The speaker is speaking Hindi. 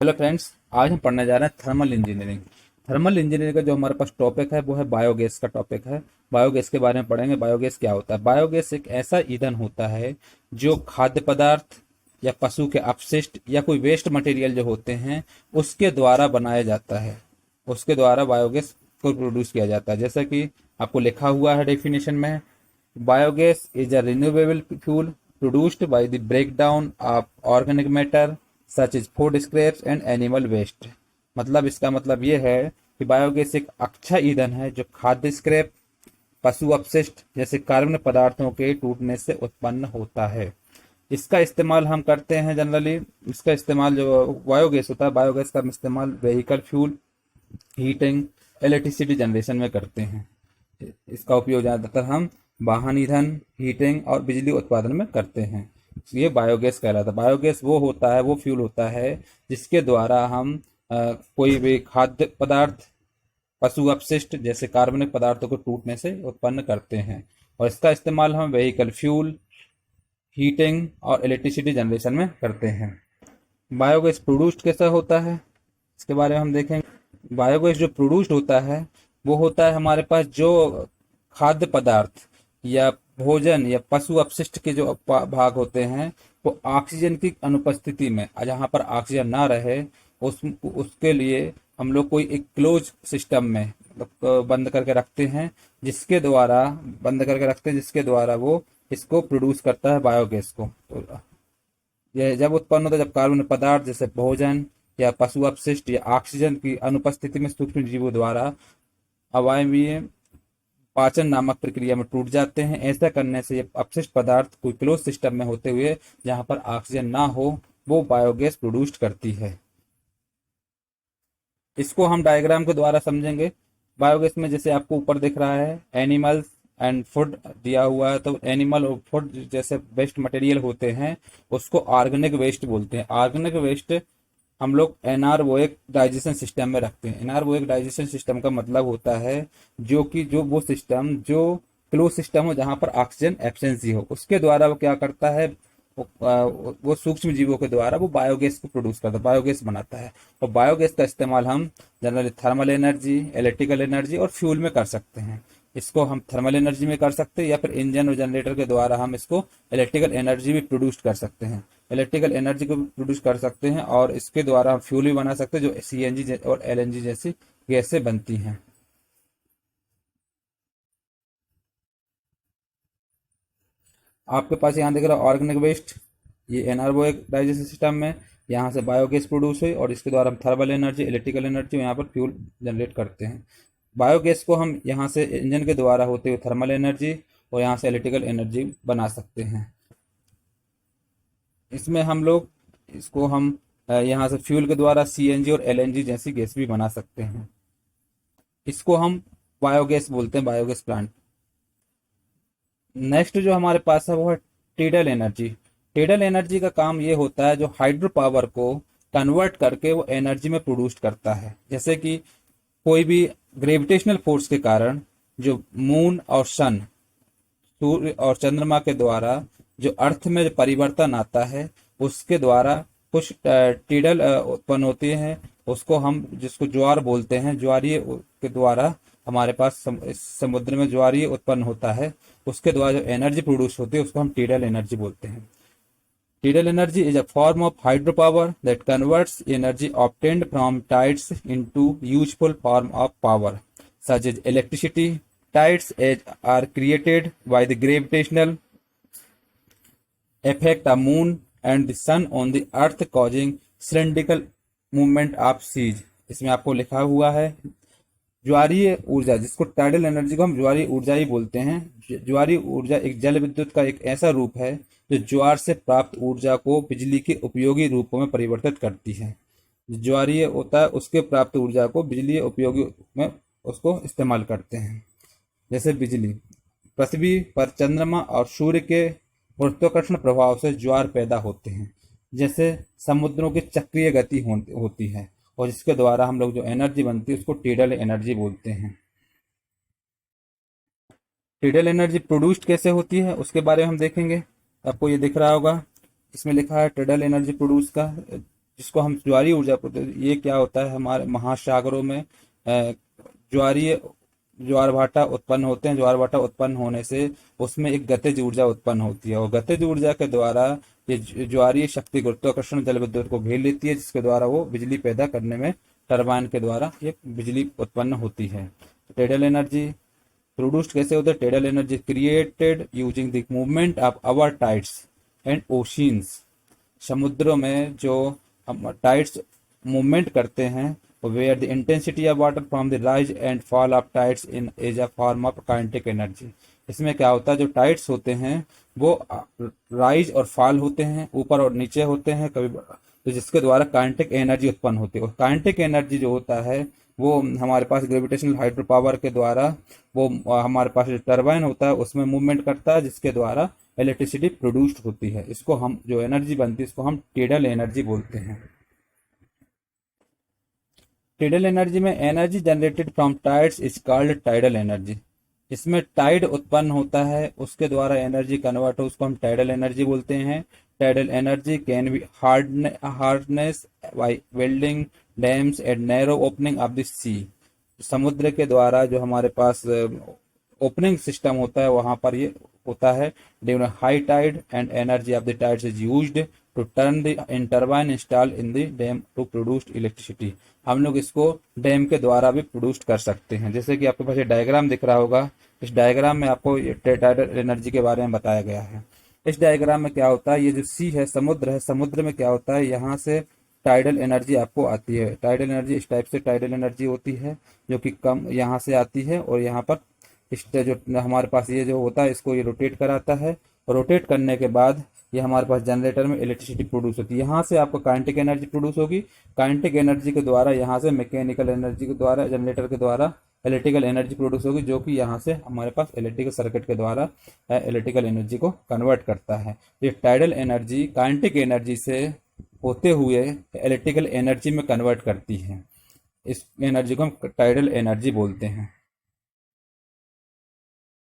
हेलो फ्रेंड्स, आज हम पढ़ने जा रहे हैं थर्मल इंजीनियरिंग। थर्मल इंजीनियरिंग का जो हमारे पास टॉपिक है वो है बायोगैस का टॉपिक है। बायोगैस के बारे में पढ़ेंगे। बायोगैस क्या होता है? बायोगैस एक ऐसा ईंधन होता है जो खाद्य पदार्थ या पशु के अपशिष्ट या कोई वेस्ट मटेरियल जो होते हैं उसके द्वारा बनाया जाता है। उसके द्वारा बायोगैस को प्रोड्यूस किया जाता है। जैसा कि आपको लिखा हुआ है डेफिनेशन में, biogas is a renewable fuel produced by the breakdown of organic matter such as food scraps and animal waste। मतलब इसका मतलब ये है कि बायोगैस एक अच्छा ईंधन है जो खाद्य स्क्रैप, पशु अपशिष्ट जैसे कार्बन पदार्थों के टूटने से उत्पन्न होता है। इसका इस्तेमाल हम करते हैं जनरली। इसका इस्तेमाल जो बायोगैस होता है, बायोगैस का हम इस्तेमाल vehicle fuel, heating, electricity generation में करते हैं। इसका उपयोग ज्यादातर हम वाहन ईंधन, हीटिंग और बिजली उत्पादन में करते हैं। ये बायोगैस कहलाता है। बायोगैस वो होता है, वो फ्यूल होता है जिसके द्वारा हम कोई भी खाद्य पदार्थ, पशु अपशिष्ट जैसे कार्बनिक पदार्थों को टूटने से उत्पन्न करते हैं। और इसका इस्तेमाल हम व्हीकल फ्यूल, हीटिंग और इलेक्ट्रिसिटी जनरेशन में करते हैं। बायोगैस प्रोड्यूस्ड कैसा होता है, इसके बारे में हम देखेंगे। बायोगैस जो प्रोड्यूस्ड होता है वो होता है हमारे पास जो खाद्य पदार्थ या भोजन या पशु अपशिष्ट के जो भाग होते हैं वो ऑक्सीजन की अनुपस्थिति में, जहाँ पर ऑक्सीजन ना रहे उसके लिए हम लोग कोई एक क्लोज सिस्टम में बंद करके रखते हैं, जिसके द्वारा जिसके द्वारा वो इसको प्रोड्यूस करता है बायोगैस को। तो यह जब उत्पन्न होता है जब कार्बन पदार्थ जैसे भोजन या पशु अपशिष्ट या ऑक्सीजन की अनुपस्थिति में सूक्ष्म जीवों द्वारा अवायवीय पाचन नामक प्रक्रिया में टूट जाते हैं। ऐसा करने से ये अपशिष्ट पदार्थ कोई क्लोज सिस्टम में होते हुए जहां पर ऑक्सीजन ना हो वो बायोगैस प्रोड्यूस करती है। इसको हम डायग्राम के द्वारा समझेंगे। बायोगैस में जैसे आपको ऊपर दिख रहा है एनिमल्स एंड फूड दिया हुआ है, तो एनिमल और फूड जैसे वेस्ट मटेरियल होते हैं उसको ऑर्गेनिक वेस्ट बोलते हैं। ऑर्गेनिक वेस्ट हम लोग एनारोबिक डाइजेशन सिस्टम में रखते हैं। एनारोबिक डाइजेशन सिस्टम का मतलब होता है जो वो सिस्टम जो क्लोज सिस्टम हो जहां पर ऑक्सीजन एब्सेंसी हो, उसके द्वारा वो क्या करता है, वो सूक्ष्म जीवों के द्वारा वो बायोगैस को प्रोड्यूस करता है, बायोगैस बनाता है। और बायोगैस का इस्तेमाल हम generally thermal energy, electrical energy और फ्यूल में कर सकते हैं। इसको हम थर्मल एनर्जी में कर सकते हैं या फिर इंजन और जनरेटर के द्वारा हम इसको इलेक्ट्रिकल एनर्जी भी प्रोड्यूस कर सकते हैं। इलेक्ट्रिकल एनर्जी को प्रोड्यूस कर सकते हैं और इसके द्वारा हम फ्यूल भी बना सकते हैं जो सीएनजी और एलएनजी जैसी गैस से बनती हैं। आपके पास यहाँ दिख रहा है ऑर्गेनिक वेस्ट, ये एनारोबिक डाइजेशन सिस्टम में यहाँ से बायोगैस प्रोड्यूस हुई और इसके द्वारा हम थर्मल एनर्जी, इलेक्ट्रिकल एनर्जी यहाँ पर फ्यूल जनरेट करते हैं। बायोगैस को हम यहाँ से इंजन के द्वारा होते हुए थर्मल एनर्जी और यहाँ से इलेक्ट्रिकल एनर्जी बना सकते हैं। इसमें हम लोग इसको हम यहाँ से फ्यूल के द्वारा सीएनजी और एलएनजी जैसी गैस भी बना सकते हैं। इसको हम बायोगैस बोलते हैं, बायोगैस प्लांट। नेक्स्ट जो हमारे पास है वो है टीडल एनर्जी। टीडल एनर्जी का काम ये होता है जो हाइड्रो पावर को कन्वर्ट करके वो एनर्जी में प्रोड्यूस करता है। जैसे कि कोई भी ग्रेविटेशनल फोर्स के कारण जो मून और सन, सूर्य और चंद्रमा के द्वारा जो अर्थ में जो परिवर्तन आता है उसके द्वारा कुछ टीडल उत्पन्न होती हैं। उसको हम जिसको ज्वार बोलते हैं, ज्वारीय के द्वारा हमारे पास समुद्र में ज्वारीय उत्पन्न होता है, उसके द्वारा जो एनर्जी प्रोड्यूस होती है उसको हम टीडल एनर्जी बोलते हैं। Tidal energy is a form of hydropower that converts energy obtained from tides into useful form of power, such as electricity. Tides are created by the gravitational effect of moon and the sun on the earth causing cylindrical movement of seas। इसमें आपको लिखा हुआ है ज्वारीय ऊर्जा, जिसको टाइडल एनर्जी को हम ज्वारीय ऊर्जा ही बोलते हैं। ज्वारीय ऊर्जा एक जल विद्युत का एक ऐसा रूप है जो ज्वार से प्राप्त ऊर्जा को बिजली के उपयोगी रूपों में परिवर्तित करती है। ज्वारीय होता है उसके प्राप्त ऊर्जा को बिजली उपयोगी में उसको इस्तेमाल करते हैं। जैसे बिजली, पृथ्वी पर चंद्रमा और सूर्य के गुरुत्वाकर्षण प्रभाव से ज्वार पैदा होते हैं, जैसे समुद्रों की चक्रीय गति होती है और जिसके द्वारा हम लोग जो एनर्जी बनती है उसको टीडल एनर्जी बोलते हैं। टीडल एनर्जी प्रोड्यूस्ड कैसे होती है उसके बारे में हम देखेंगे। आपको ये दिख रहा होगा, इसमें लिखा है टीडल एनर्जी प्रोड्यूस का जिसको हम ज्वारीय ऊर्जा बोलते हैं, ये क्या होता है, हमारे महासागरों में ज्वारीय ज्वार भाटा उत्पन्न होते हैं। ज्वार भाटा उत्पन्न होने से उसमें एक गतिज ऊर्जा उत्पन्न होती है, और गतिज ऊर्जा के द्वारा ये ज्वारीय शक्ति गुरुत्वाकर्षण जल विद्युत को घेर लेती है, जिसके द्वारा वो बिजली पैदा करने में टरबाइन के द्वारा ये बिजली उत्पन्न होती है। टेडल एनर्जी प्रोड्यूस्ड कैसे होता है? Tidal energy created using the movement of our tides and oceans. समुद्रों में जो हम टाइड्स मूवमेंट करते हैं, where the intensity of water from the rise and fall of tides in as a form of kinetic energy. इसमें क्या होता है, जो टाइड्स होते हैं वो राइज और फॉल होते हैं, ऊपर और नीचे होते हैं कभी, तो जिसके द्वारा काइनेटिक एनर्जी उत्पन्न होती है। और काइनेटिक एनर्जी जो होता है वो हमारे पास ग्रेविटेशनल हाइड्रो पावर के द्वारा वो हमारे पास जो टरबाइन होता है उसमें मूवमेंट करता है, जिसके द्वारा इलेक्ट्रिसिटी प्रोड्यूस्ड होती है। इसको हम जो एनर्जी बनती है इसको हम टेडल एनर्जी बोलते हैं। टेडल एनर्जी में energy generated from tides is called tidal energy. इसमें टाइड उत्पन्न होता है, उसके द्वारा एनर्जी कन्वर्ट हो, उसको हम टाइडल एनर्जी बोलते हैं। Tidal energy can be harness by welding dams and narrow opening of the sea. समुद्र के द्वारा जो हमारे पास ओपनिंग सिस्टम होता है वहां पर ये होता है। During high tide and energy of the tides is used to turn the in turbine install in the dam to produce electricity. हम लोग इसको डैम के द्वारा भी प्रोड्यूस कर सकते हैं। जैसे कि आपके पास ये डायग्राम दिख रहा होगा, इस डायग्राम में आपको टाइडल एनर्जी के बारे में बताया गया है। इस डायग्राम में क्या होता है, ये जो सी है समुद्र है, समुद्र में क्या होता है, यहाँ से टाइडल एनर्जी आपको आती है। टाइडल एनर्जी इस टाइप से टाइडल एनर्जी होती है जो कि कम यहाँ से आती है, और यहाँ पर इस जो हमारे पास ये जो होता है इसको ये रोटेट कराता है, और रोटेट करने के बाद ये हमारे पास जनरेटर में इलेक्ट्रिसिटी प्रोड्यूस होती है। यहाँ से आपको काइनेटिक एनर्जी प्रोड्यूस होगी, काइनेटिक एनर्जी के द्वारा यहाँ से मैकेनिकल एनर्जी के द्वारा जनरेटर के द्वारा इलेक्ट्रिकल एनर्जी प्रोड्यूस होगी, जो कि यहाँ से हमारे पास इलेक्ट्रिकल सर्किट के द्वारा इलेक्ट्रिकल एनर्जी को कन्वर्ट करता है। ये टाइडल एनर्जी काइनेटिक एनर्जी से होते हुए इलेक्ट्रिकल एनर्जी में कन्वर्ट करती है। इस एनर्जी को हम टाइडल एनर्जी बोलते हैं।